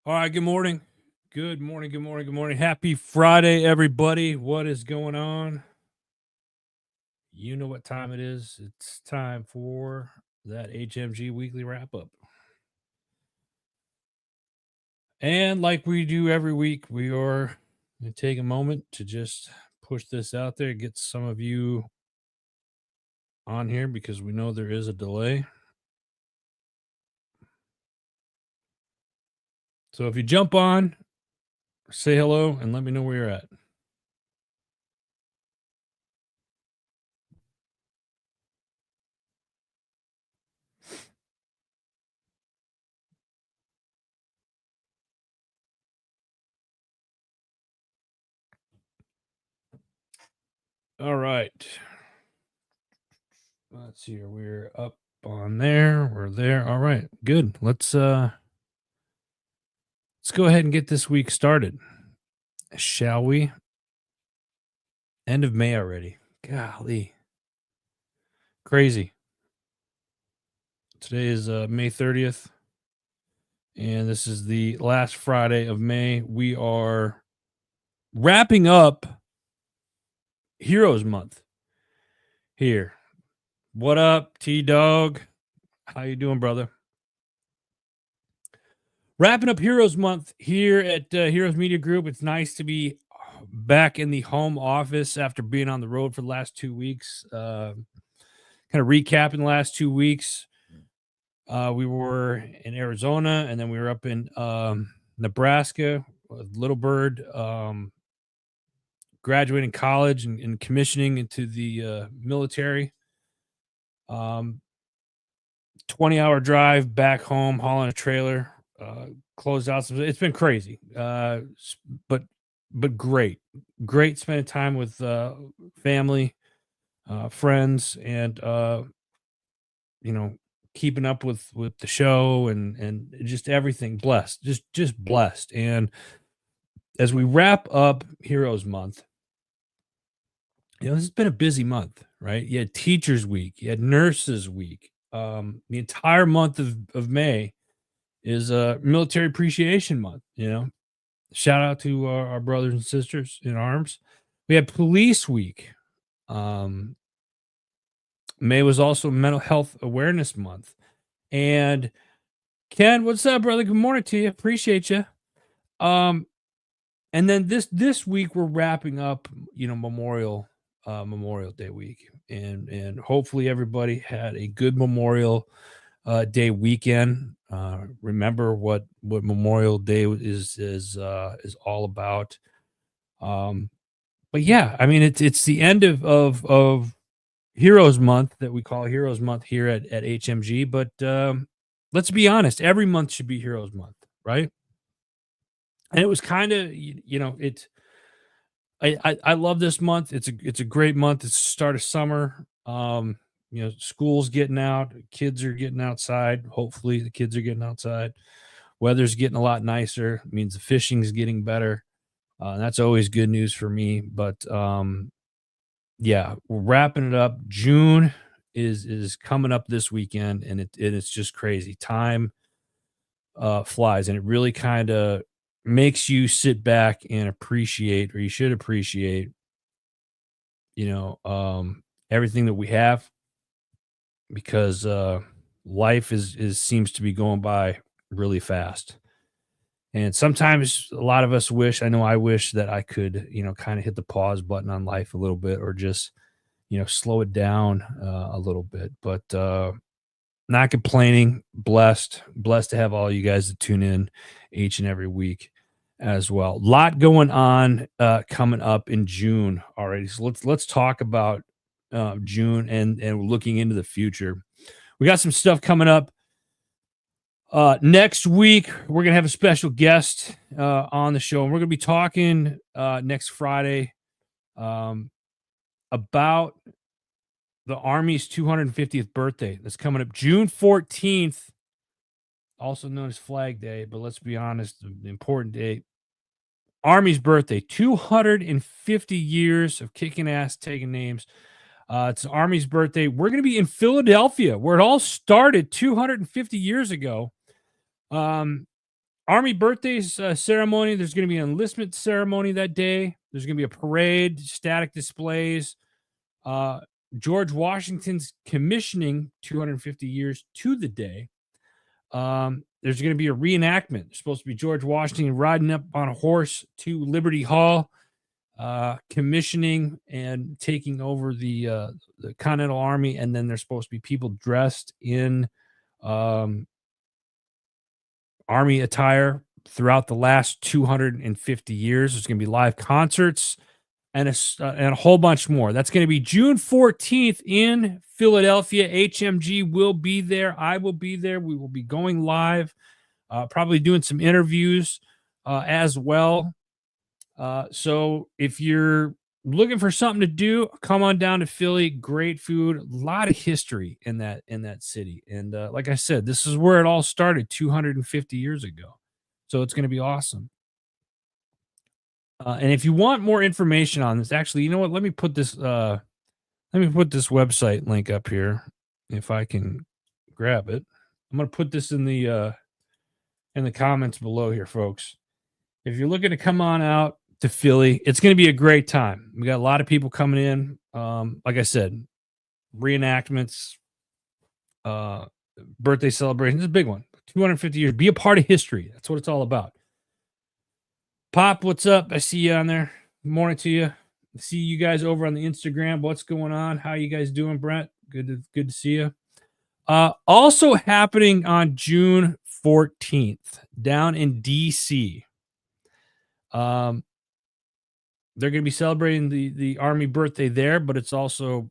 All right, good morning. Good morning, good morning, good morning. Happy Friday, everybody. What is going on? You know what time it is. It's time for that HMG weekly wrap up. And like we do every week, we are going to take a moment to just push this out there, get some of you on here because we know there is a delay. So if you jump on, say hello and let me know where you're at. All right. Let's see here. We're up on there. We're there. All right. Good. Let's go ahead and get this week started. Shall we? End of May already. Golly. Crazy. Today is May 30th, and this is the last Friday of May. We are wrapping up Heroes Month here. What up, T-Dog? How you doing, brother? Wrapping up Heroes Month here at Heroes Media Group. It's nice to be back in the home office after being on the road for the last 2 weeks. Kind of recapping the last 2 weeks. We were in Arizona, and then we were up in Nebraska with Little Bird, graduating college and commissioning into the military. 20-hour drive back home, hauling a trailer, closed out some. It's been crazy, but great spending time with family, friends, and keeping up with the show and just everything. Blessed, just blessed. And as we wrap up Heroes Month, this has been a busy month, right? You had Teachers Week, you had Nurses Week. The entire month of May is Military Appreciation Month. Shout out to our brothers and sisters in arms. We had Police Week. Um, May was also Mental Health Awareness Month. And Ken, what's up, brother? Good morning to you. Appreciate you. And then this week we're wrapping up, Memorial Day week, and hopefully everybody had a good Memorial Day weekend. Remember what Memorial Day is all about. But yeah, I mean it's the end of Heroes Month that we call Heroes Month here at HMG. But let's be honest, every month should be Heroes Month, right? And it was kind of it. I love this month. It's a great month. It's the start of summer. School's getting out, kids are getting outside. Hopefully, the kids are getting outside. Weather's getting a lot nicer. It means the fishing's getting better. That's always good news for me. But yeah, we're wrapping it up. June is coming up this weekend, and it's just crazy. Time flies, and it really kind of makes you sit back and appreciate, or you should appreciate, everything that we have, because life is seems to be going by really fast. And sometimes a lot of us wish, I know I wish that I could, kind of hit the pause button on life a little bit, or just, slow it down a little bit. But not complaining, blessed to have all you guys to tune in each and every week as well. A lot going on coming up in June already. So let's talk about June and looking into the future. We got some stuff coming up. Next week, we're gonna have a special guest on the show, and we're gonna be talking next Friday about the Army's 250th birthday that's coming up June 14th, also known as Flag Day. But let's be honest, the important day, Army's birthday, 250 years of kicking ass, taking names. It's the Army's birthday. We're going to be in Philadelphia, where it all started 250 years ago. Army birthdays ceremony. There's going to be an enlistment ceremony that day. There's going to be a parade, static displays. Uh, George Washington's commissioning 250 years to the day. There's going to be a reenactment. There's supposed to be George Washington riding up on a horse to Liberty Hall, commissioning and taking over the Continental Army, and then there's supposed to be people dressed in um, Army attire throughout the last 250 years. There's going to be live concerts and a whole bunch more. That's going to be June 14th in Philadelphia. HMG will be there. I will be there. We will be going live, probably doing some interviews as well. So if you're looking for something to do, come on down to Philly. Great food, a lot of history in that city. And like I said, this is where it all started 250 years ago. So it's going to be awesome. And if you want more information on this, actually, you know what? Let me put this website link up here if I can grab it. I'm going to put this in the comments below here, folks. If you're looking to come on out to Philly, it's going to be a great time. We got a lot of people coming in. Like I said, reenactments, birthday celebrations. It's a big one. 250 years. Be a part of history. That's what it's all about. Pop, what's up? I see you on there. Good morning to you. I see you guys over on the Instagram. What's going on? How you guys doing, Brent? Good to see you. Also happening on June 14th down in DC. They're going to be celebrating the Army birthday there, but it's also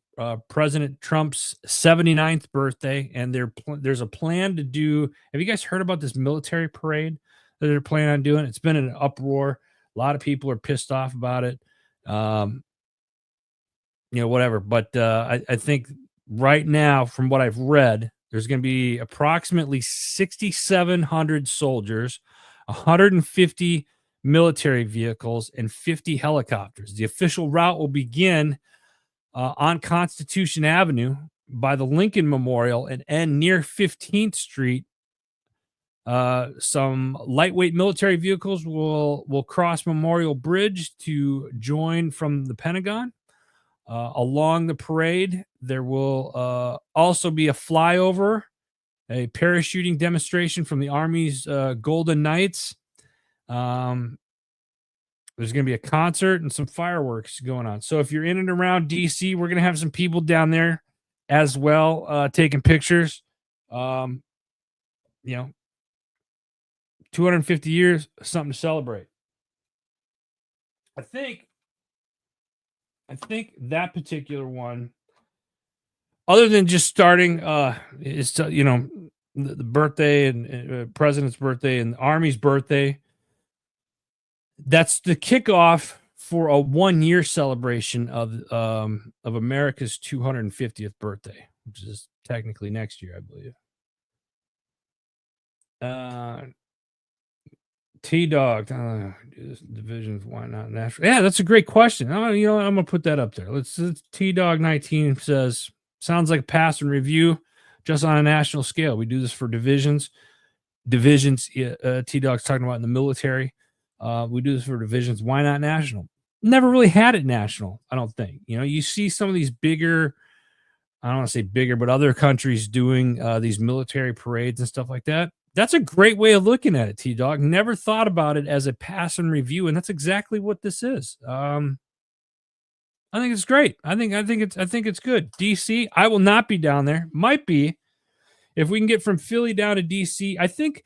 President Trump's 79th birthday, and there's a plan to do. Have you guys heard about this military parade that they're planning on doing? It's been an uproar. A lot of people are pissed off about it. Whatever. But I think right now, from what I've read, there's going to be approximately 6,700 soldiers, 150 military vehicles, and 50 helicopters. The official route will begin on Constitution Avenue by the Lincoln Memorial and end near 15th Street. Some lightweight military vehicles will cross Memorial Bridge to join from the Pentagon. Along the parade, there will also be a flyover, a parachuting demonstration from the Army's Golden Knights. There's going to be a concert and some fireworks going on. So if you're in and around DC, we're going to have some people down there as well, taking pictures. 250 years, something to celebrate. I think that particular one, other than just starting, is the birthday and president's birthday and the Army's birthday. That's the kickoff for a 1-year celebration of America's 250th birthday, which is technically next year, I believe. T-Dog, divisions, why not national? Yeah, that's a great question. I'm gonna put that up there. Let's T-Dog 19 says, sounds like a pass and review, just on a national scale. We do this for divisions. T-Dog's talking about in the military. We do this for divisions. Why not national? Never really had it national, I don't think. You see some of these bigger, I don't want to say bigger, but other countries doing these military parades and stuff like that. That's a great way of looking at it, T-Dog. Never thought about it as a pass and review, and that's exactly what this is. I think it's great. I think it's good. DC, I will not be down there. Might be if we can get from Philly down to DC. I think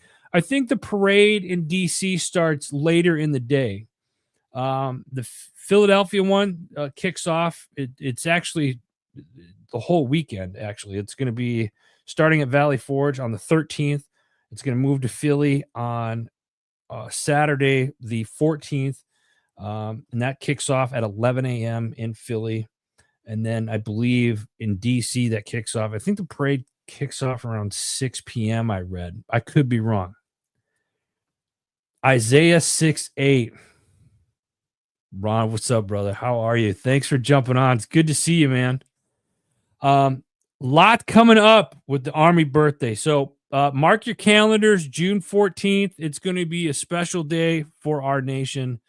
the parade in DC starts later in the day. The Philadelphia one kicks off. It's actually the whole weekend. Actually, it's going to be starting at Valley Forge on the 13th. It's going to move to Philly on Saturday, the 14th. And that kicks off at 11 a.m. in Philly. And then I believe in DC that kicks off. I think the parade kicks off around 6 p.m. I read. I could be wrong. Isaiah 6:8. Ron, what's up, brother? How are you? Thanks for jumping on. It's good to see you, man. Lot coming up with the Army birthday. So Mark your calendars, June 14th. It's going to be a special day for our nation.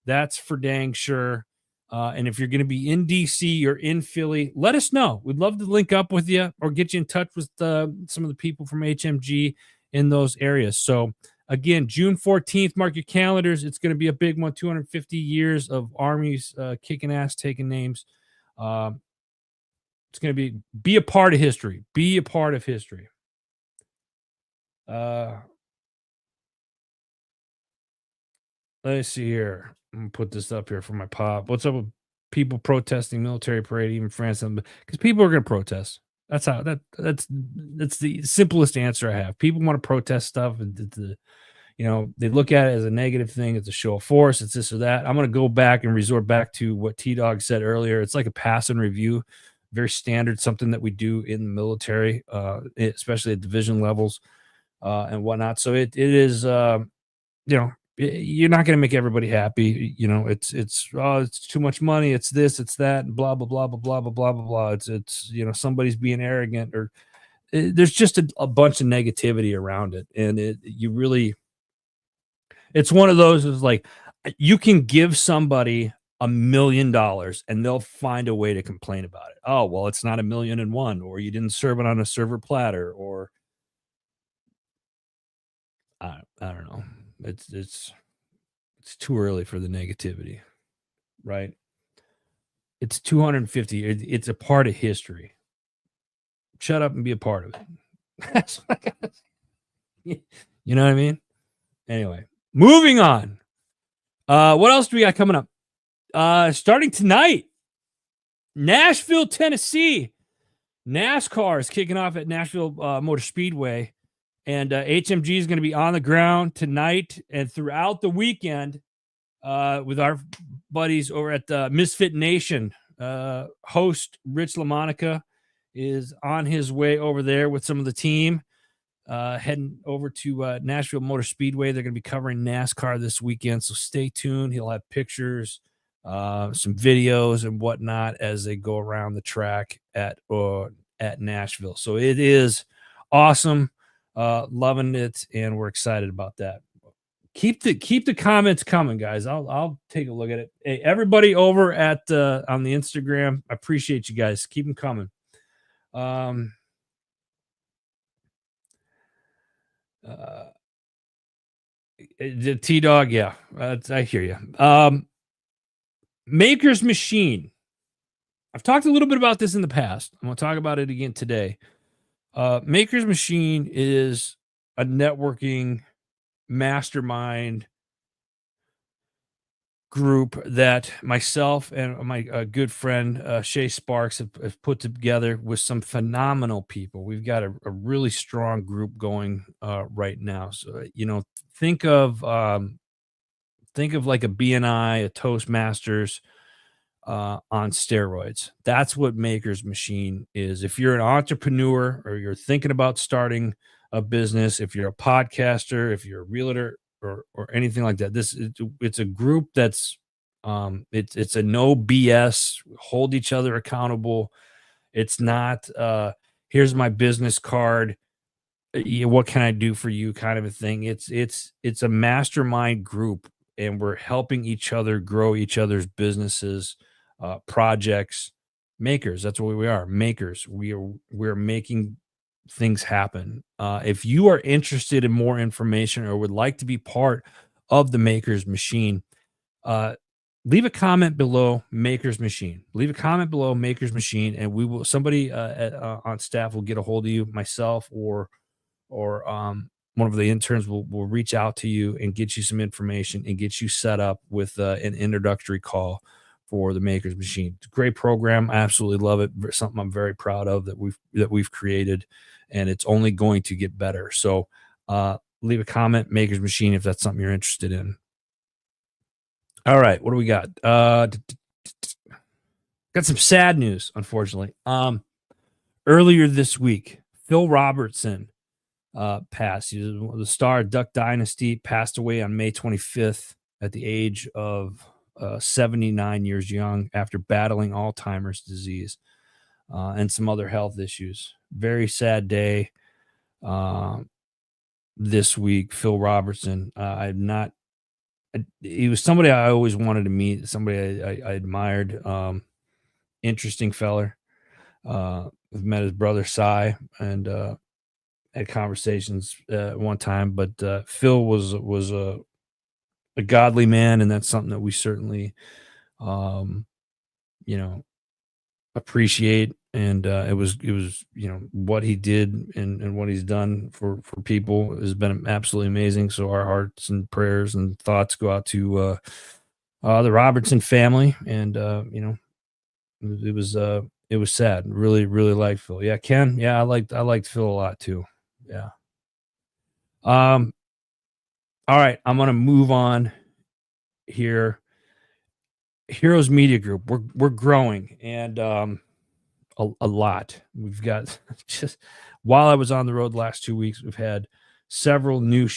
That's for dang sure. And if you're going to be in DC or in Philly, let us know. We'd love to link up with you or get you in touch with some of the people from HMG in those areas. So, again, June 14th, mark your calendars. It's going to be a big one. 250 years of armies kicking ass, taking names. It's going to be a part of history. Be a part of history. Let's see here. I'm gonna put this up here for my pop. What's up with people protesting military parade, even France? Because people are gonna protest. That's how that's the simplest answer I have. People want to protest stuff, and they look at it as a negative thing. It's a show of force. It's this or that. I'm gonna go back and resort back to what T Dog said earlier. It's like a pass and review, very standard, something that we do in the military, especially at division levels and whatnot. So it is. You're not going to make everybody happy. It's too much money. It's this, it's that, and blah blah blah blah blah blah blah blah blah. It's somebody's being arrogant or there's just a bunch of negativity around it, and it's one of those is like you can give somebody $1 million and they'll find a way to complain about it. Oh well, it's not 1,000,001, or you didn't serve it on a silver platter, or I don't know. It's too early for the negativity, right? It's 250. It's a part of history. Shut up and be a part of it. That's what I gotta say. You know what I mean? Anyway, moving on. What else do we got coming up? Starting tonight, Nashville, Tennessee. NASCAR is kicking off at Nashville Motor Speedway. And HMG is going to be on the ground tonight and throughout the weekend with our buddies over at Misfit Nation. Host Rich LaMonica is on his way over there with some of the team, heading over to Nashville Motor Speedway. They're going to be covering NASCAR this weekend, so stay tuned. He'll have pictures, some videos, and whatnot as they go around the track at Nashville. So it is awesome. Loving it, and we're excited about that. Keep the comments coming, guys. I'll take a look at it. Hey, everybody over at on the Instagram, I appreciate you guys. Keep them coming. The T Dog, yeah, I hear you. Maker's Machine. I've talked a little bit about this in the past. I'm going to talk about it again today. Maker's Machine is a networking mastermind group that myself and my good friend Shay Sparks have put together with some phenomenal people. We've got a really strong group going right now. So think of like a BNI, a Toastmasters on steroids. That's what Maker's Machine is. If you're an entrepreneur or you're thinking about starting a business, if you're a podcaster, if you're a realtor or anything like that, it's a group that's it's a no BS, hold each other accountable. It's not here's my business card, what can I do for you kind of a thing. It's a mastermind group, and we're helping each other grow each other's businesses, projects. Makers, that's what we are. Makers. We're making things happen. If you are interested in more information or would like to be part of the Maker's Machine, leave a comment below Maker's Machine. Leave a comment below Maker's Machine, and somebody on staff will get a hold of you, myself or one of the interns will reach out to you and get you some information and get you set up with an introductory call for the Maker's Machine. It's a great program. I absolutely love it. Something I'm very proud of that we've created, and it's only going to get better. So leave a comment, Maker's Machine, if that's something you're interested in. All right, what do we got? Got some sad news, unfortunately. Earlier this week, Phil Robertson passed. He was the star of Duck Dynasty, passed away on May 25th at the age of 79 years young after battling Alzheimer's disease and some other health issues. Very sad day. this week, Phil Robertson. He was somebody I always wanted to meet, somebody I admired. Interesting feller. I've met his brother Cy and had conversations one time, but Phil was a godly man, and that's something that we certainly, um, you know, appreciate. And it was what he did and what he's done for people has been absolutely amazing. So our hearts and prayers and thoughts go out to the Robertson family, and it was sad. Really, really liked Phil. Yeah, Ken. Yeah, I liked Phil a lot too. Yeah. Um. All right, I'm gonna move on here. Heroes Media Group. We're growing, and a lot. We've got just while I was on the road the last 2 weeks, we've had several new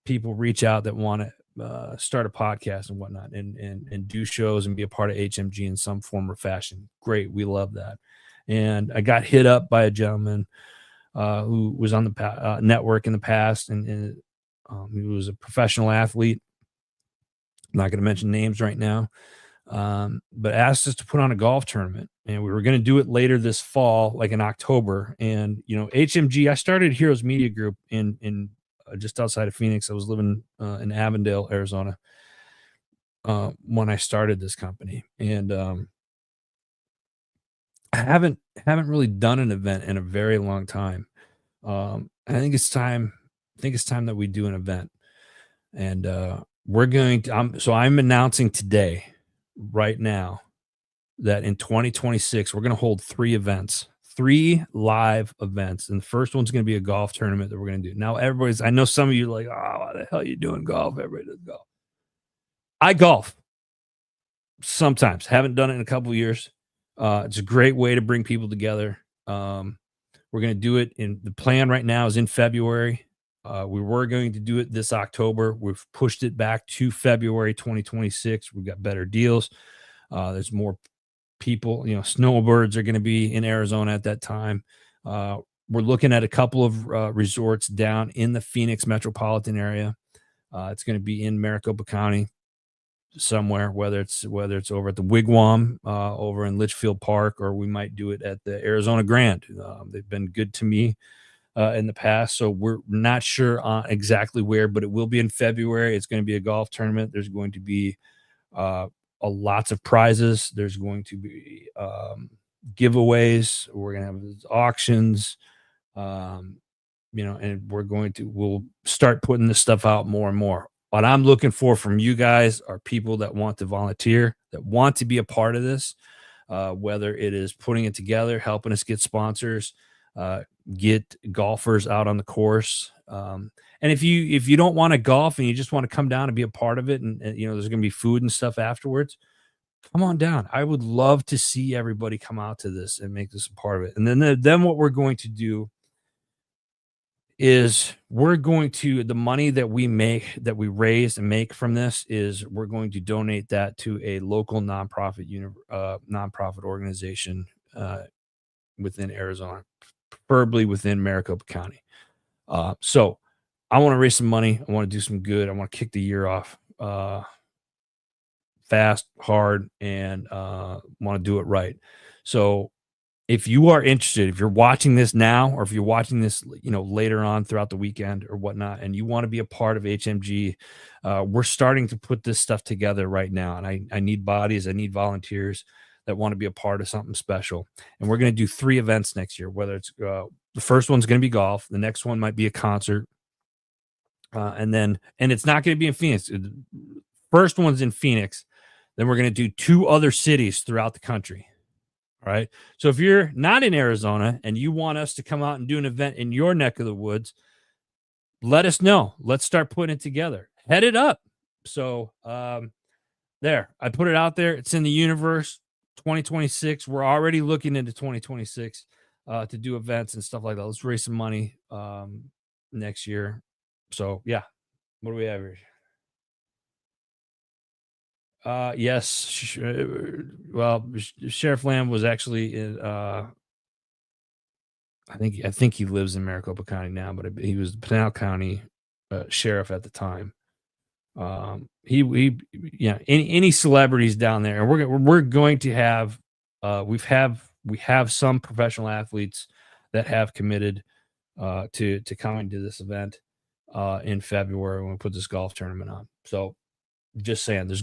people reach out that want to start a podcast and whatnot, and do shows and be a part of HMG in some form or fashion. Great, we love that. And I got hit up by a gentleman who was on the network in the past, and he was a professional athlete. I'm not going to mention names right now, but asked us to put on a golf tournament, and we were going to do it later this fall, like in October. And HMG, I started Heroes Media Group in just outside of Phoenix. I was living in Avondale, Arizona, when I started this company, and I haven't really done an event in a very long time. I think it's time. I think it's time that we do an event, and we're going to. I'm announcing today, right now, that in 2026 we're going to hold 3 events, 3 live events, and the first one's going to be a golf tournament that we're going to do. Now, I know some of you are like, oh, why the hell are you doing golf? Everybody does golf. I golf sometimes. Haven't done it in a couple of years. It's a great way to bring people together. We're going to do it in the plan right now is in February. We were going to do it this October. We've pushed it back to February 2026. We've got better deals. There's more people, snowbirds are going to be in Arizona at that time. We're looking at a couple of resorts down in the Phoenix metropolitan area. It's going to be in Maricopa County somewhere, whether it's over at the Wigwam, over in Litchfield Park, or we might do it at the Arizona Grand. They've been good to me in the past, so we're not sure on exactly where, but it will be in February. It's going to be a golf tournament. There's going to be lots of prizes. There's going to be giveaways. We're going to have auctions, and we'll start putting this stuff out more and more. What I'm looking for from you guys are people that want to volunteer, that want to be a part of this, whether it is putting it together, helping us get sponsors, get golfers out on the course. And if you don't want to golf and you just want to come down and be a part of it, and there's going to be food and stuff afterwards, come on down. I would love to see everybody come out to this and make this a part of it. And then what we're going to do is the money that we raise and make from this is we're going to donate that to a local nonprofit organization within Arizona, preferably within Maricopa County. So I want to raise some money. I want to do some good. I want to kick the year off fast, hard, and want to do it right. So if you are interested, if you're watching this now, or if you're watching this, later on throughout the weekend or whatnot, and you want to be a part of HMG, we're starting to put this stuff together right now. And I need bodies. I need volunteers that want to be a part of something special. And we're going to do 3 events next year, whether it's the first one's going to be golf. The next one might be a concert. And it's not going to be in Phoenix. First one's in Phoenix. Then we're going to do 2 other cities throughout the country. All right. So if you're not in Arizona and you want us to come out and do an event in your neck of the woods, let us know. Let's start putting it together. Head it up. So there, I put it out there. It's in the universe. 2026. We're already looking into 2026 to do events and stuff like that. Let's raise some money next year. So yeah, what do we have here? Yes. Well, Sheriff Lamb was actually I think he lives in Maricopa County now, but he was the Pinal County sheriff at the time. Yeah, any celebrities down there, and we're going to have we have some professional athletes that have committed to coming to this event in February when we put this golf tournament on. So just saying, it's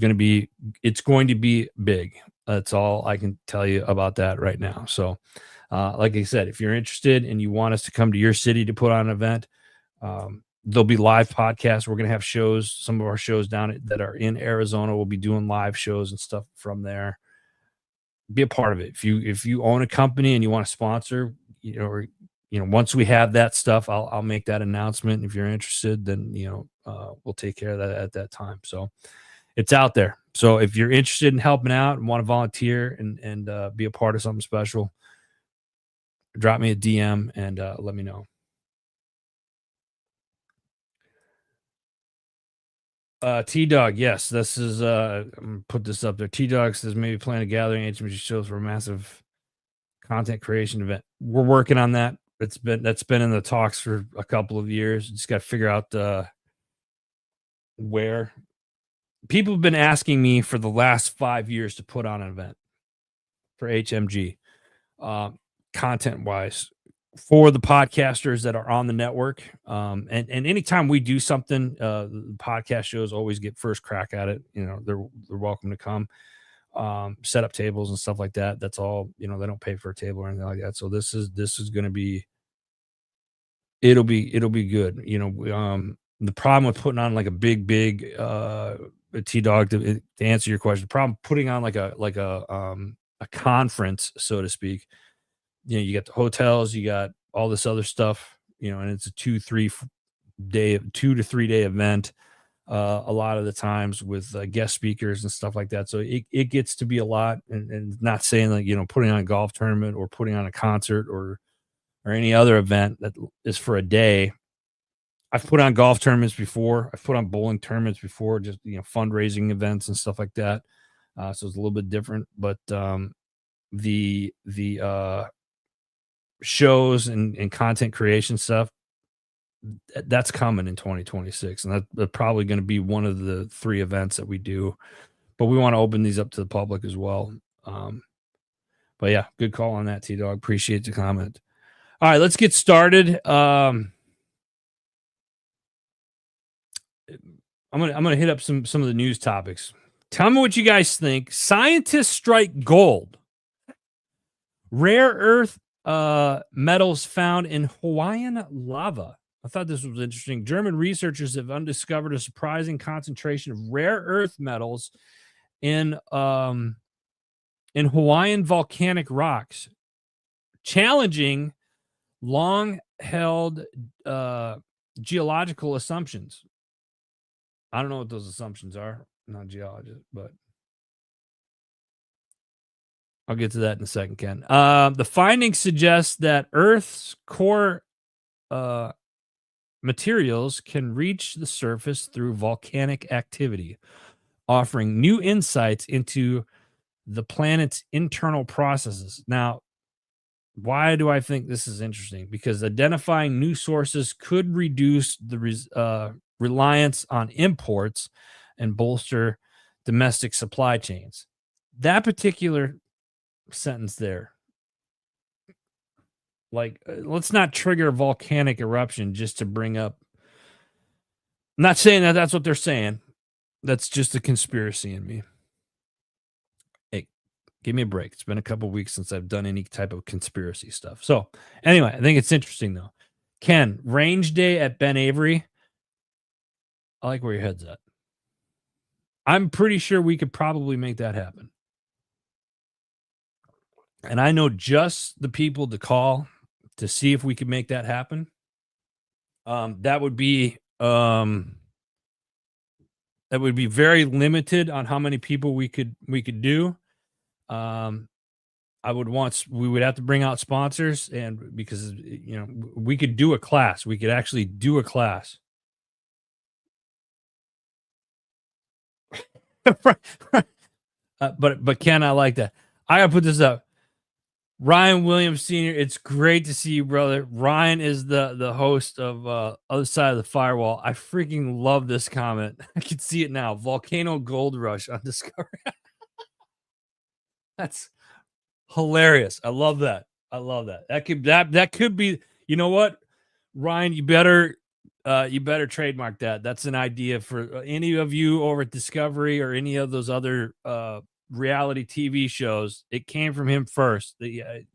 going to be big. That's all I can tell you about that right now. So, like I said, if you're interested and you want us to come to your city to put on an event, there'll be live podcasts. We're going to have shows. Some of our shows that are in Arizona, we'll be doing live shows and stuff from there. Be a part of it. If you own a company and you want to sponsor, once we have that stuff, I'll make that announcement. If you're interested, then we'll take care of that at that time. So it's out there. So if you're interested in helping out and want to volunteer and be a part of something special, drop me a DM and let me know. T Dog, yes, this is I'm gonna put this up there. T Dog says maybe plan a gathering HMG shows for a massive content creation event. We're working on that. That's been in the talks for a couple of years. Just got to figure out where. People have been asking me for the last 5 years to put on an event for HMG, content wise, for the podcasters that are on the network. And anytime we do something, the podcast shows always get first crack at it. They're welcome to come, set up tables and stuff like that. That's all. They don't pay for a table or anything like that. So this is going to be. It'll be good. The problem with putting on like a big T Dog to answer your question. The problem putting on like a conference, so to speak. You got the hotels, you got all this other stuff, and it's a 2 to 3 day event. A lot of the times with guest speakers and stuff like that. So it gets to be a lot, and not saying like, putting on a golf tournament or putting on a concert or any other event that is for a day. I've put on golf tournaments before. I've put on bowling tournaments before, just, fundraising events and stuff like that. So it's a little bit different, but the shows and content creation stuff, that's coming in 2026. And that's probably going to be one of the 3 events that we do, but we want to open these up to the public as well. But yeah, good call on that, T Dog. Appreciate the comment. All right, let's get started. I'm gonna hit up some of the news topics. Tell me what you guys think. Scientists strike gold. Rare earth metals found in Hawaiian lava. I thought this was interesting. German researchers have undiscovered a surprising concentration of rare earth metals in Hawaiian volcanic rocks, challenging long-held geological assumptions. I don't know what those assumptions are. I'm not a geologist, but I'll get to that in a second, Ken. The findings suggest that Earth's core materials can reach the surface through volcanic activity, offering new insights into the planet's internal processes. Now, why do I think this is interesting? Because identifying new sources could reduce the reliance on imports and bolster domestic supply chains. That particular sentence there, like, let's not trigger a volcanic eruption just to bring up. I'm not saying that that's what they're saying. That's just a conspiracy in me. Hey, give me a break. It's been a couple weeks since I've done any type of conspiracy stuff. So anyway, I think it's interesting though. Ken, range day at Ben Avery. I like where your head's at. I'm pretty sure we could probably make that happen. And I know just the people to call to see if we could make that happen. That would be very limited on how many people we could do. We would have to bring out sponsors, and because we could do a class. We could actually do a class. But Ken, I like that. I gotta put this up. Ryan Williams Sr., it's great to see you, brother. Ryan is the host of Other Side of the Firewall. I freaking love this comment. I can see it now. Volcano Gold Rush on Discovery. That's hilarious. I love that. I love that. That could be, you know what? Ryan, you better trademark that. That's an idea for any of you over at Discovery or any of those other reality TV shows. It came from him first. I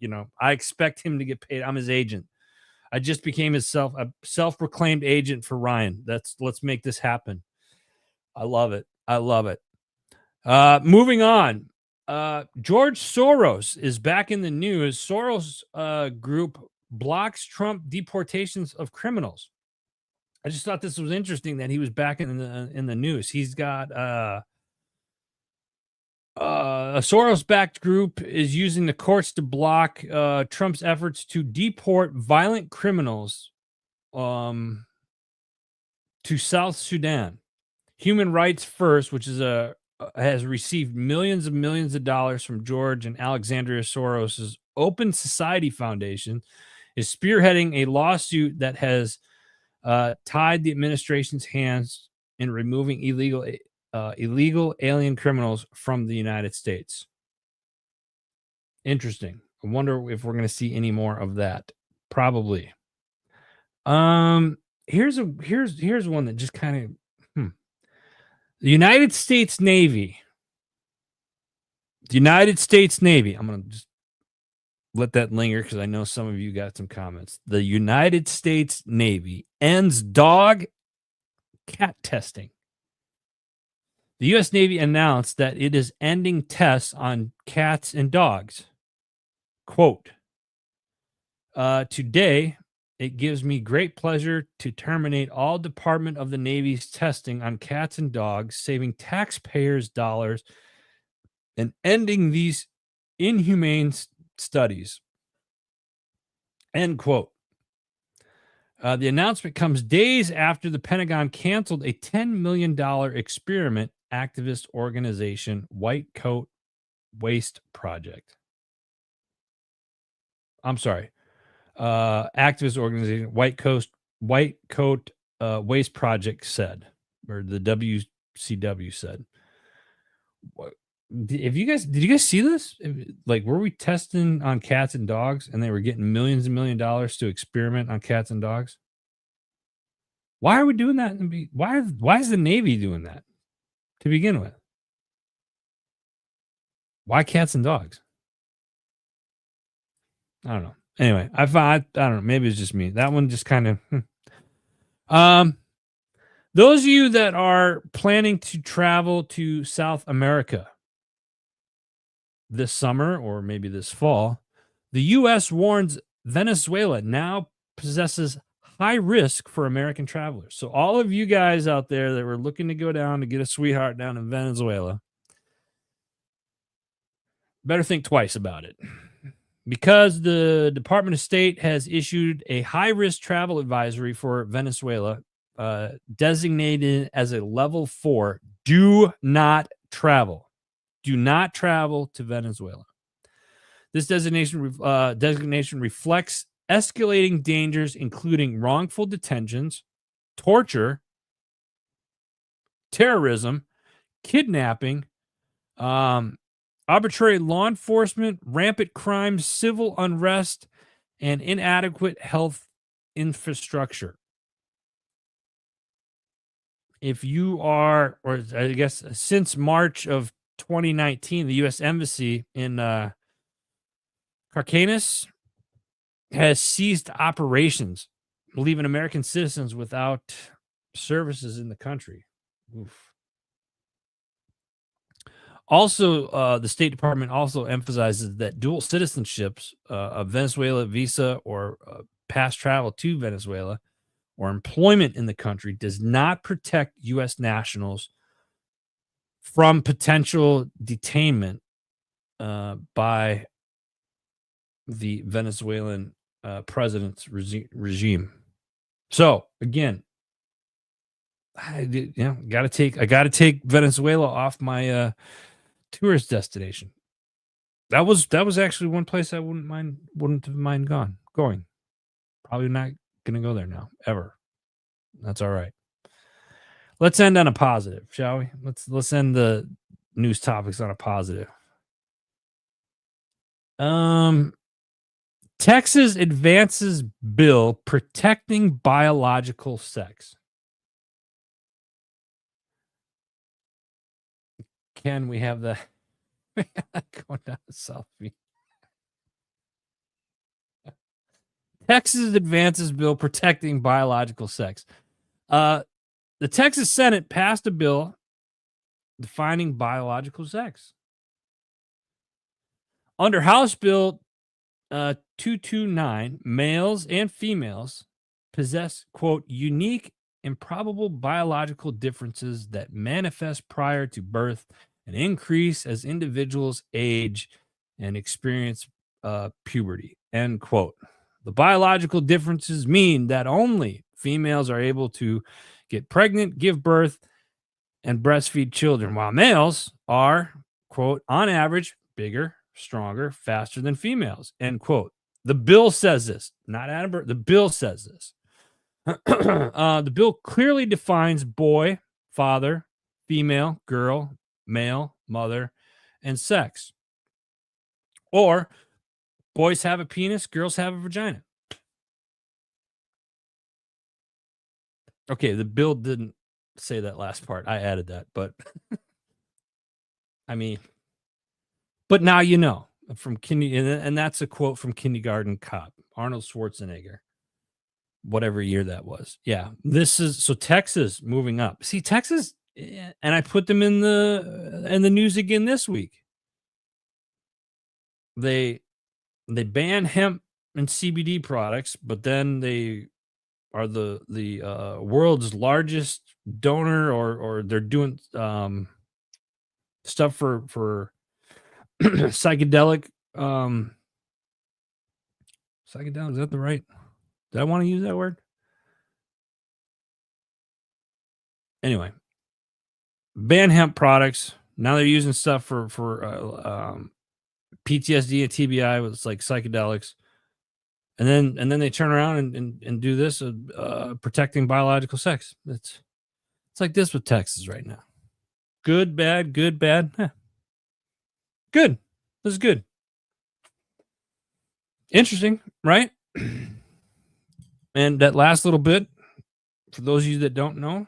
expect him to get paid. I'm his agent. I just became a self-proclaimed agent for Ryan. Let's make this happen. I love it. I love it. Moving on. George Soros is back in the news. Soros group blocks Trump deportations of criminals. I just thought this was interesting that he was back in the news. He's got a Soros-backed group is using the courts to block Trump's efforts to deport violent criminals to South Sudan. Human Rights First, which is has received millions of dollars from George and Alexandria Soros's Open Society Foundation, is spearheading a lawsuit that has tied the administration's hands in removing illegal alien criminals from the United States. Interesting. I wonder if we're going to see any more of that. Probably. Here's one that just kind of the United States Navy. The United States Navy. I'm going to just let that linger because I know some of you got some comments. The United States Navy ends dog cat testing. The U.S. Navy announced that it is ending tests on cats and dogs. Quote, today, it gives me great pleasure to terminate all Department of the Navy's testing on cats and dogs, saving taxpayers' dollars and ending these inhumane studies. End quote. The announcement comes days after the Pentagon canceled a $10 million experiment activist organization White Coat Waste Project. I'm sorry. Activist organization White Coat Waste Project said, or the WCW said. Did you guys see this? Like, were we testing on cats and dogs, and they were getting millions and millions of dollars to experiment on cats and dogs? Why are we doing that? Why is the Navy doing that to begin with? Why cats and dogs? I don't know. Anyway, I don't know. Maybe it's just me. That one just kind of. Those of you that are planning to travel to South America this summer or maybe this fall, the U.S. warns Venezuela now possesses high risk for American travelers. So all of you guys out there that were looking to go down to get a sweetheart down in Venezuela, better think twice about it. Because the Department of State has issued a high-risk travel advisory for Venezuela, designated as a level 4, do not travel. Do not travel to Venezuela. This designation reflects escalating dangers, including wrongful detentions, torture, terrorism, kidnapping, arbitrary law enforcement, rampant crime, civil unrest, and inadequate health infrastructure. If you are, or I guess since March of 2019, the U.S. Embassy in Caracas has ceased operations, leaving American citizens without services in the country. Oof. Also, the State Department also emphasizes that dual citizenships, a Venezuela visa or past travel to Venezuela or employment in the country does not protect U.S. nationals from potential detainment by the Venezuelan president's regime. So again, I got to take Venezuela off my tourist destination. That was actually one place I wouldn't have mind going. Probably not gonna go there now, ever. That's all right. Let's end on a positive, shall we? Let's end the news topics on a positive. Um, Texas advances bill protecting biological sex. Can we have the going down to South Beach? Texas advances bill protecting biological sex. Uh, the Texas Senate passed a bill defining biological sex. Under House Bill 229, males and females possess, quote, unique, improbable biological differences that manifest prior to birth and increase as individuals age and experience puberty, end quote. The biological differences mean that only females are able to get pregnant, give birth, and breastfeed children, while males are, quote, on average, bigger, stronger, faster than females, end quote. The bill says this, not Adam. The bill says this. The bill clearly defines boy, father, female, girl, male, mother, and sex. Or boys have a penis, girls have a vagina. Okay, the bill didn't say that last part. I added that, but I mean, but now you know from and that's a quote from Kindergarten Cop, Arnold Schwarzenegger, whatever year that was. Yeah, this is so Texas moving up. See, Texas, and I put them in the news again this week. They ban hemp and CBD products, but then they are the world's largest donor, or they're doing stuff for psychedelic psychedelic. Is that the right? Did I want to use that word? Anyway, ban hemp products. Now they're using stuff for PTSD and TBI with like psychedelics, and then they turn around and do this protecting biological sex. It's like this with Texas right now. Good, bad, good, bad. Good. This is good. Interesting, right? And that last little bit, for those of you that don't know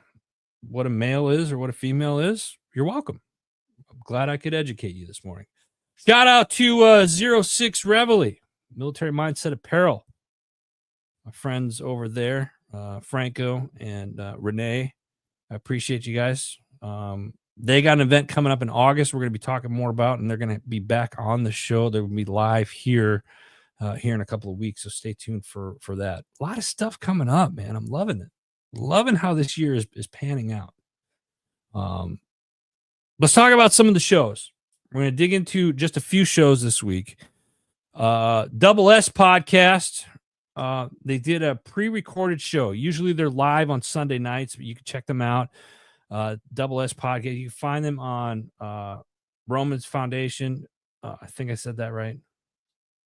what a male is or what a female is, you're welcome. I'm glad I could educate you this morning. Shout out to 06 Reveille, Military Mindset Apparel. My friends over there, Franco and Renee. I appreciate you guys. They got an event coming up in August we're going to be talking more about, and they're going to be back on the show. They're going to be live here in a couple of weeks, so stay tuned for that. A lot of stuff coming up, man. I'm loving it. Loving how this year is panning out. Let's talk about some of the shows. We're going to dig into just a few shows this week. Double S podcast. They did a pre-recorded show. Usually they're live on Sunday nights, but you can check them out. Double S podcast. You can find them on Romans Foundation. I think I said that right.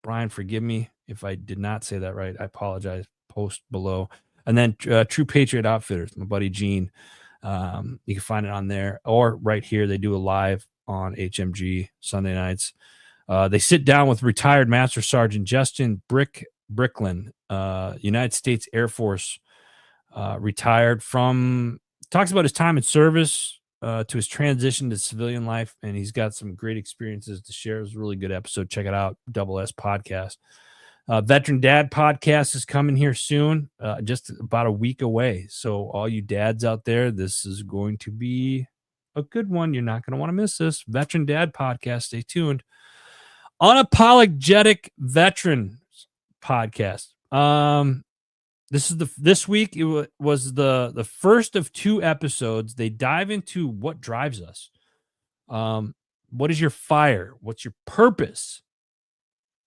Brian, forgive me if I did not say that right. I apologize. Post below. And then True Patriot Outfitters, my buddy Gene. You can find it on there or right here. They do a live on HMG Sunday nights. They sit down with retired Master Sergeant Justin Bricklin, United States Air Force, retired from, talks about his time in service to his transition to civilian life, and he's got some great experiences to share. It was a really good episode. Check it out, Double S podcast. Veteran Dad podcast is coming here soon, just about a week away. So all you dads out there, this is going to be a good one. You're not going to want to miss this. Veteran Dad podcast. Stay tuned. Unapologetic Veterans podcast. This week it was the first of 2 episodes. They dive into what drives us. What is your fire? What's your purpose?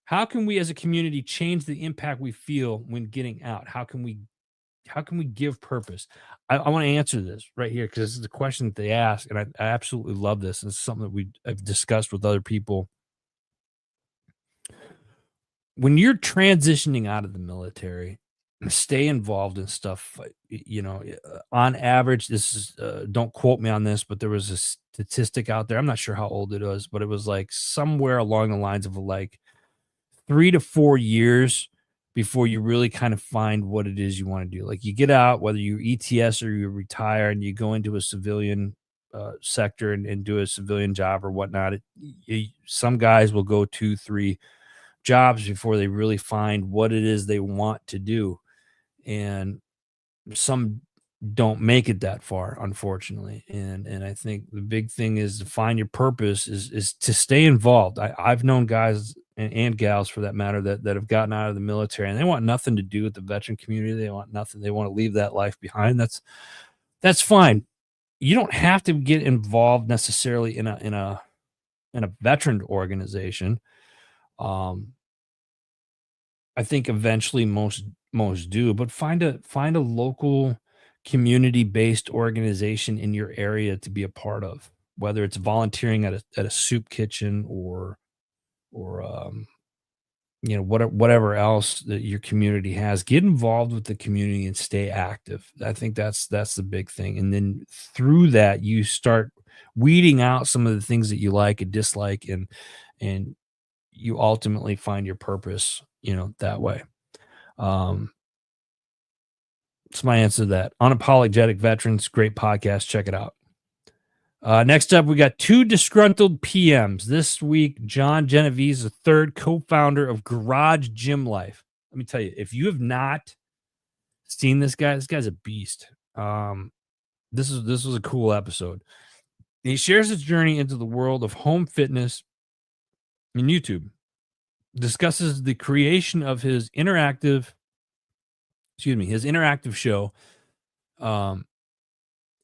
How can we as a community change the impact we feel when getting out? How can we give purpose? I want to answer this right here because this is the question that they ask, and I absolutely love this. It's something that I've discussed with other people when you're transitioning out of the military, stay involved in stuff. On average, this is don't quote me on this, but there was a statistic out there. I'm not sure how old it was, but it was like somewhere along the lines of like 3 to 4 years before you really kind of find what it is you want to do. Like you get out, whether you ETS or you retire, and you go into a civilian sector and do a civilian job or whatnot. Some guys will go 2, 3 jobs before they really find what it is they want to do. And some don't make it that far, unfortunately. And I think the big thing is to find your purpose is to stay involved. I've known guys and gals for that matter that have gotten out of the military and they want nothing to do with the veteran community. They want nothing. They want to leave that life behind. That's fine. You don't have to get involved necessarily in a veteran organization. Um, I think eventually most do, but find a local community-based organization in your area to be a part of, whether it's volunteering at a soup kitchen or whatever else that your community has. Get involved with the community and stay active. I think that's the big thing. And then through that, you start weeding out some of the things that you like and dislike, and you ultimately find your purpose, that way. Um, it's my answer to that. Unapologetic Veterans, great podcast. Check it out. Next up, we got two disgruntled PMs. This week, John Genovese, the third co-founder of Garage Gym Life. Let me tell you, if you have not seen this guy's a beast. This was a cool episode. He shares his journey into the world of home fitness in YouTube, discusses the creation of his interactive show,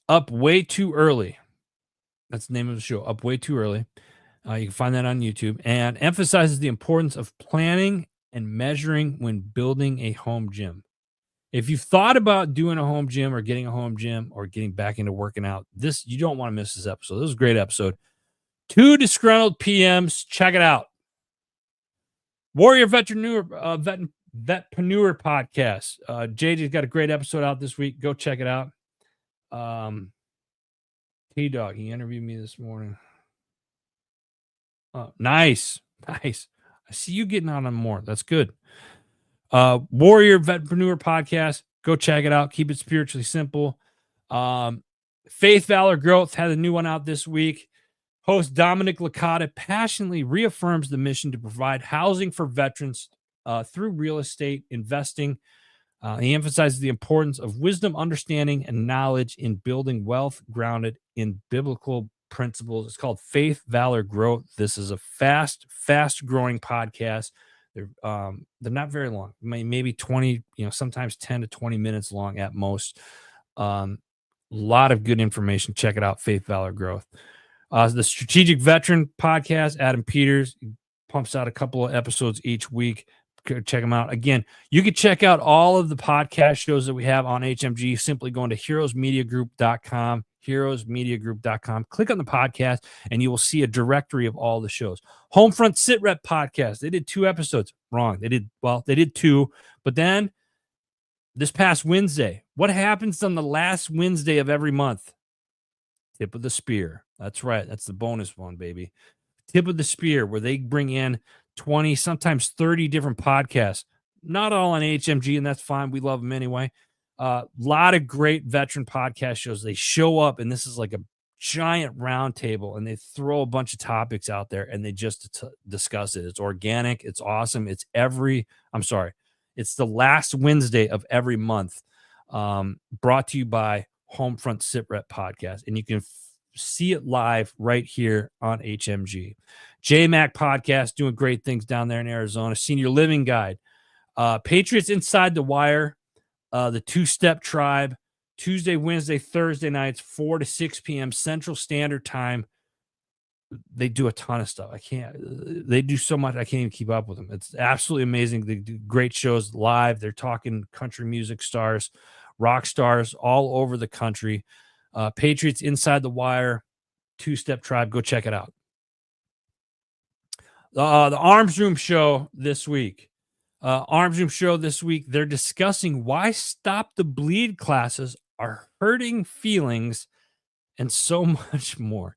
Up Way Too Early. That's the name of the show, Up Way Too Early. You can find that on YouTube, and emphasizes the importance of planning and measuring when building a home gym. If you've thought about doing a home gym or getting a home gym or getting back into working out, you don't want to miss this episode. This is a great episode. Two disgruntled PMs. Check it out. Warrior Vetpreneur podcast. JJ's got a great episode out this week. Go check it out. T-Dog, he interviewed me this morning. Oh, nice. I see you getting on more. That's good. Warrior Vetpreneur podcast. Go check it out. Keep it spiritually simple. Faith, Valor, Growth had a new one out this week. Host Dominic Licata passionately reaffirms the mission to provide housing for veterans through real estate investing. He emphasizes the importance of wisdom, understanding, and knowledge in building wealth grounded in biblical principles. It's called Faith, Valor, Growth. This is a fast growing podcast. They're not very long, maybe 20, sometimes 10 to 20 minutes long at most. Lot of good information. Check it out. Faith, Valor, Growth. The Strategic Veteran podcast, Adam Peters pumps out a couple of episodes each week. Check them out. Again, you can check out all of the podcast shows that we have on HMG simply going to heroesmediagroup.com, heroesmediagroup.com. Click on the podcast, and you will see a directory of all the shows. Homefront Sit Rep podcast. They did 2 episodes. Wrong. They did 2. But then this past Wednesday, what happens on the last Wednesday of every month? Tip of the Spear. That's right. That's the bonus one, baby. Tip of the Spear, where they bring in 20, sometimes 30 different podcasts. Not all on HMG, and that's fine. We love them anyway. Lot of great veteran podcast shows. They show up, and this is like a giant round table, and they throw a bunch of topics out there, and they just discuss it. It's organic. It's awesome. It's the last Wednesday of every month, brought to you by Homefront Sit Rep podcast, and you can see it live right here on HMG. JMac podcast doing great things down there in Arizona. Senior Living Guide, Patriots Inside the Wire, the Two-Step Tribe, Tuesday, Wednesday, Thursday nights, 4 to 6 p.m. Central Standard Time. They do a ton of stuff. They do so much. I can't even keep up with them. It's absolutely amazing. They do great shows live. They're talking country music stars, rock stars all over the country. Patriots Inside the Wire, Two-Step Tribe. Go check it out. The Arms Room show this week. Arms Room Show this week, they're discussing why Stop the Bleed classes are hurting feelings and so much more.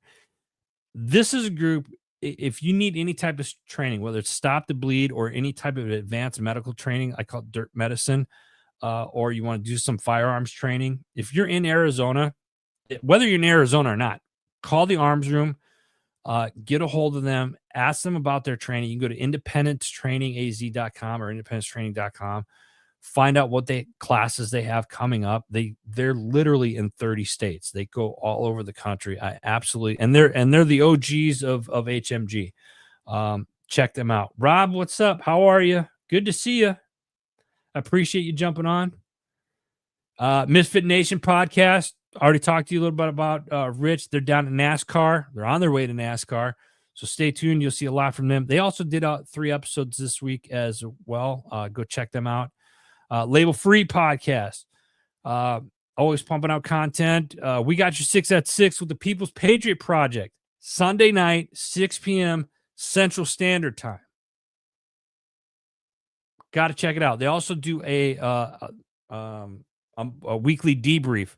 This is a group, if you need any type of training, whether it's Stop the Bleed or any type of advanced medical training, I call it dirt medicine, or you want to do some firearms training, if you're in Arizona, whether you're in Arizona or not, call the Arms Room, get a hold of them, ask them about their training. You can go to independencetrainingaz.com or independencetraining.com, find out what classes they have coming up. They're literally in 30 states. They go all over the country. I absolutely, and they're the OGs of HMG. Check them out. Rob, what's up? How are you? Good to see you. I appreciate you jumping on. Misfit Nation podcast. Already talked to you a little bit about Rich. They're down at NASCAR. They're on their way to NASCAR. So stay tuned. You'll see a lot from them. They also did 3 episodes this week as well. Go check them out. Label Free podcast. Always pumping out content. We got your 6 at 6 with the People's Patriot Project. Sunday night, 6 p.m. Central Standard Time. Got to check it out. They also do a weekly debrief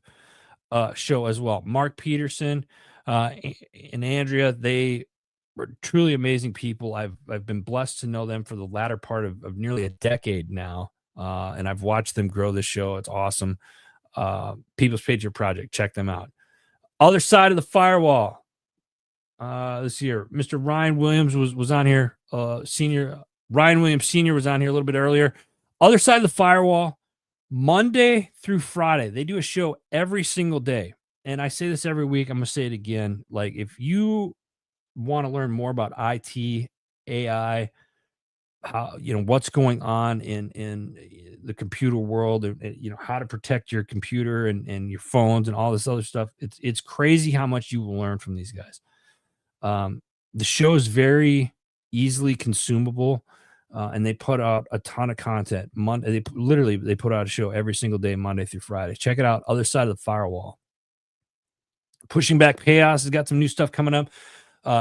show as well. Mark Peterson and Andrea, they were truly amazing people. I've been blessed to know them for the latter part of nearly a decade now, and I've watched them grow this show. It's awesome. People's Patriot Project, check them out. Other Side of the Firewall. This year, Mr. Ryan Williams was on here. Ryan Williams Sr. was on here a little bit earlier. Other Side of the Firewall, Monday through Friday. They do a show every single day. And I say this every week. I'm going to say it again. Like, if you want to learn more about IT, AI, how, what's going on in the computer world, and how to protect your computer and your phones and all this other stuff, it's crazy how much you will learn from these guys. The show is very easily consumable. And they put out a ton of content. They put out a show every single day, Monday through Friday. Check it out. Other Side of the Firewall. Pushing Back Chaos has got some new stuff coming up.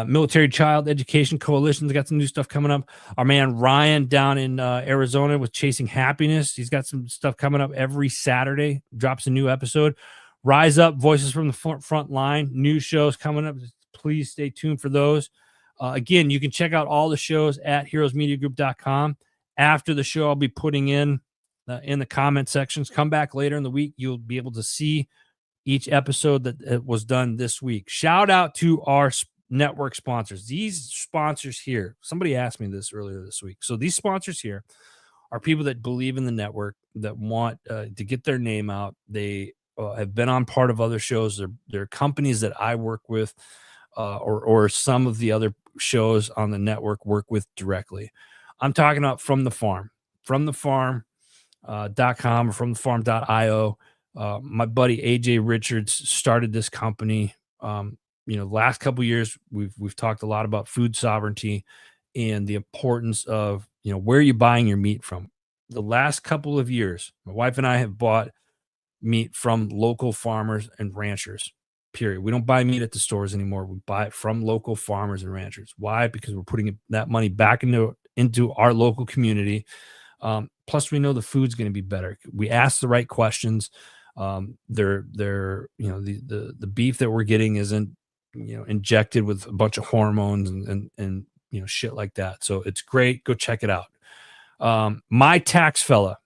Military Child Education Coalition's got some new stuff coming up. Our man Ryan down in Arizona with Chasing Happiness, he's got some stuff coming up every Saturday. Drops a new episode. Rise Up, Voices from the Front Line. New shows coming up. Please stay tuned for those. Again, you can check out all the shows at heroesmediagroup.com. After the show, I'll be putting in the comment sections. Come back later in the week. You'll be able to see each episode that was done this week. Shout out to our network sponsors. These sponsors here, somebody asked me this earlier this week. So these sponsors here are people that believe in the network, that want to get their name out. They have been on part of other shows. They're companies that I work with, or some of the other shows on the network work with directly. I'm talking about From the Farm, fromthefarm.com or fromthefarm.io. My buddy AJ Richards started this company. The last couple of years, we've talked a lot about food sovereignty and the importance of, where you're buying your meat from. The last couple of years, my wife and I have bought meat from local farmers and ranchers. Period. We don't buy meat at the stores anymore. We buy it from local farmers and ranchers. Why? Because we're putting that money back into our local community. Plus, we know the food's going to be better. We ask the right questions. The beef that we're getting isn't injected with a bunch of hormones and shit like that. So it's great. Go check it out. My Tax Fella,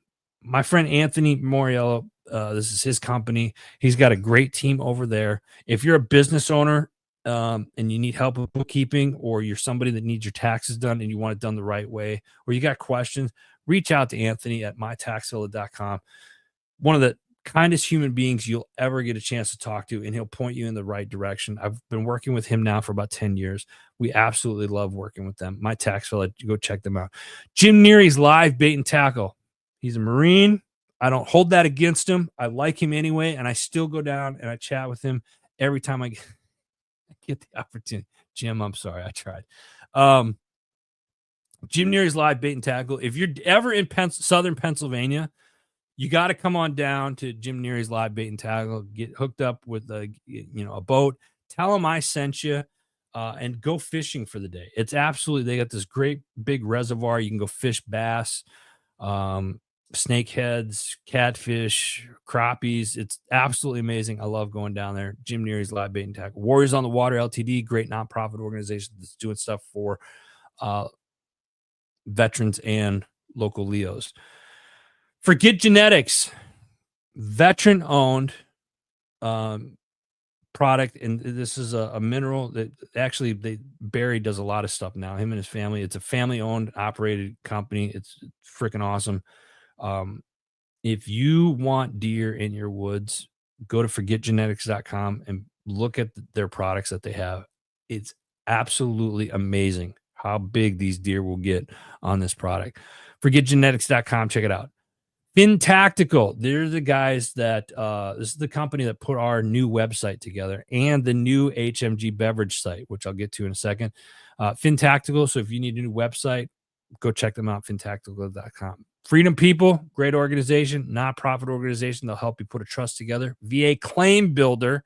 my friend Anthony Moriello. This is his company. He's got a great team over there. If you're a business owner and you need help with bookkeeping, or you're somebody that needs your taxes done and you want it done the right way, or you got questions, reach out to Anthony at mytaxfella.com. One of the kindest human beings you'll ever get a chance to talk to, and he'll point you in the right direction. I've been working with him now for about 10 years. We absolutely love working with them. My Tax Fella, go check them out. Jim Neary's Live Bait and Tackle. He's a Marine. I don't hold that against him. I like him anyway, and I still go down and I chat with him every time I get the opportunity. Jim, I'm sorry, I tried. Jim Neary's Live Bait and Tackle. If you're ever in southern Pennsylvania, you got to come on down to Jim Neary's Live Bait and Tackle. Get hooked up with a boat. Tell them I sent you, and go fishing for the day. It's absolutely, they got this great big reservoir. You can go fish bass. um, snakeheads, catfish, crappies. It's absolutely amazing. I love going down there. Jim Neary's Live Bait and Tackle. Warriors on the Water LTD, great nonprofit organization that's doing stuff for uh, veterans and local Leos. Forget Genetics, veteran owned product, and this is a mineral that actually Barry does a lot of stuff now. Him and his family. It's a family owned, operated company. It's freaking awesome. Um, if you want deer in your woods, go to forgetgenetics.com and look at their products that they have. It's absolutely amazing how big these deer will get on this product. Forgetgenetics.com. Check it out. Fin Tactical. They're the guys that this is the company that put our new website together and the new HMG beverage site, which I'll get to in a second. Fin Tactical. So if you need a new website, go check them out, fintactical.com. Freedom People, great organization, nonprofit organization. They'll help you put a trust together. VA Claim Builder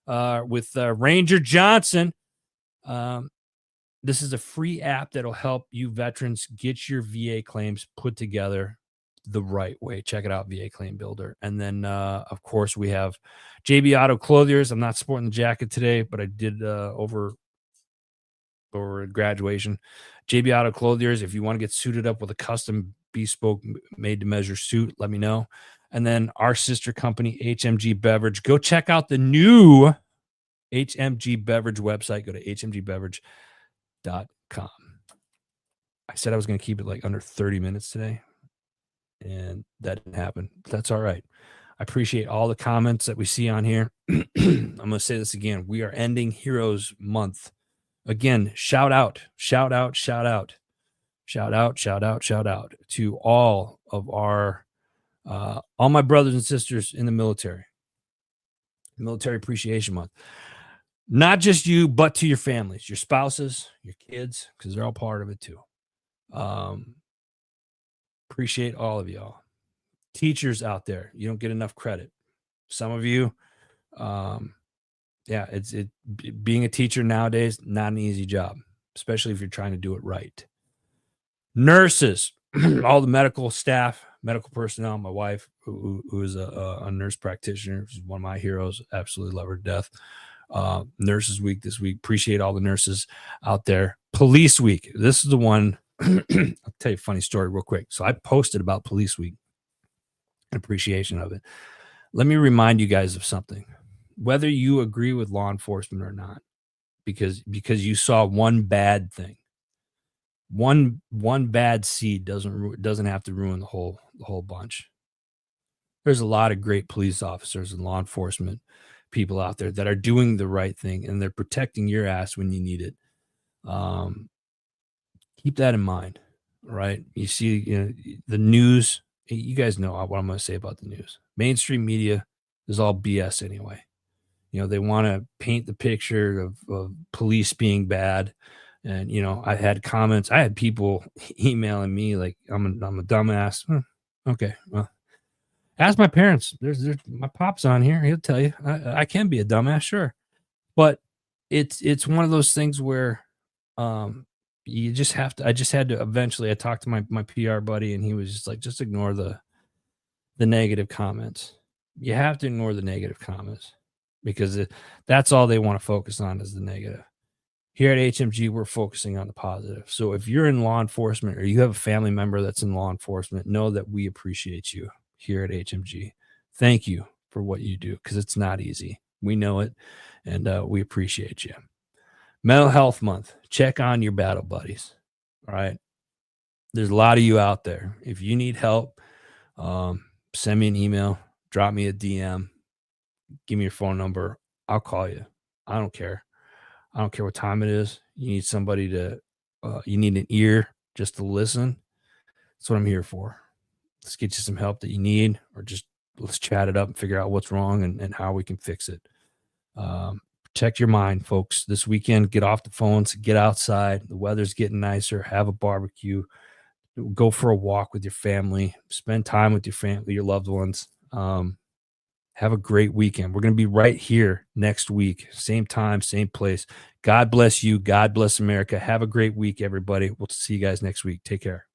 with Ranger Johnson. This is a free app that'll help you veterans get your VA claims put together the right way. Check it out, VA Claim Builder. And then, of course, we have JB Auto Clothiers. I'm not sporting the jacket today, but I did over graduation. JB Auto Clothiers, if you want to get suited up with a custom bespoke made to measure suit, let me know. And then our sister company, HMG Beverage. Go check out the new HMG Beverage website. Go to hmgbeverage.com. I said I was going to keep it like under 30 minutes today, and that didn't happen. But that's all right. I appreciate all the comments that we see on here. I'm going to say this again. We are ending Heroes Month. Again, shout out to all of our, all my brothers and sisters in the military. Military Appreciation Month. Not just you, but to your families, your spouses, your kids, because they're all part of it too. Appreciate all of y'all. Teachers out there, you don't get enough credit. Some of you, being a teacher nowadays, not an easy job, especially if you're trying to do it right. Nurses, all the medical staff, medical personnel. My wife, who is a nurse practitioner, she's one of my heroes. Absolutely love her to death. Nurses Week this week. Appreciate all the nurses out there. Police Week. This is the one. I'll tell you a funny story real quick. So I posted about Police Week, an appreciation of it. Let me remind you guys of something. Whether you agree with law enforcement or not, because you saw one bad thing, one bad seed doesn't have to ruin the whole bunch. There's a lot of great police officers and law enforcement people out there that are doing the right thing, and they're protecting your ass when you need it. Keep that in mind, right? You see, the news. You guys know what I'm going to say about the news. Mainstream media is all BS anyway. They want to paint the picture of police being bad. And, I had comments. I had people emailing me like, I'm a dumbass. Okay. Well, ask my parents. There's my pop's on here. He'll tell you I can be a dumbass. Sure. But it's one of those things where, you just have to. I just had to eventually. I talked to my PR buddy, and he was just like, just ignore the negative comments. You have to ignore the negative comments because that's all they want to focus on is the negative. Here at HMG, we're focusing on the positive. So if you're in law enforcement or you have a family member that's in law enforcement, know that we appreciate you here at HMG. Thank you for what you do because it's not easy. We know it, and we appreciate you. Mental Health Month. Check on your battle buddies. All right. There's a lot of you out there. If you need help, send me an email, drop me a DM, give me your phone number. I'll call you. I don't care. I don't care what time it is. You need somebody you need an ear just to listen. That's what I'm here for. Let's get you some help that you need, or just let's chat it up and figure out what's wrong and how we can fix it. Protect your mind, folks. This weekend, get off the phones, get outside. The weather's getting nicer. Have a barbecue. Go for a walk with your family. Spend time with your family, your loved ones. Have a great weekend. We're going to be right here next week. Same time, same place. God bless you. God bless America. Have a great week, everybody. We'll see you guys next week. Take care.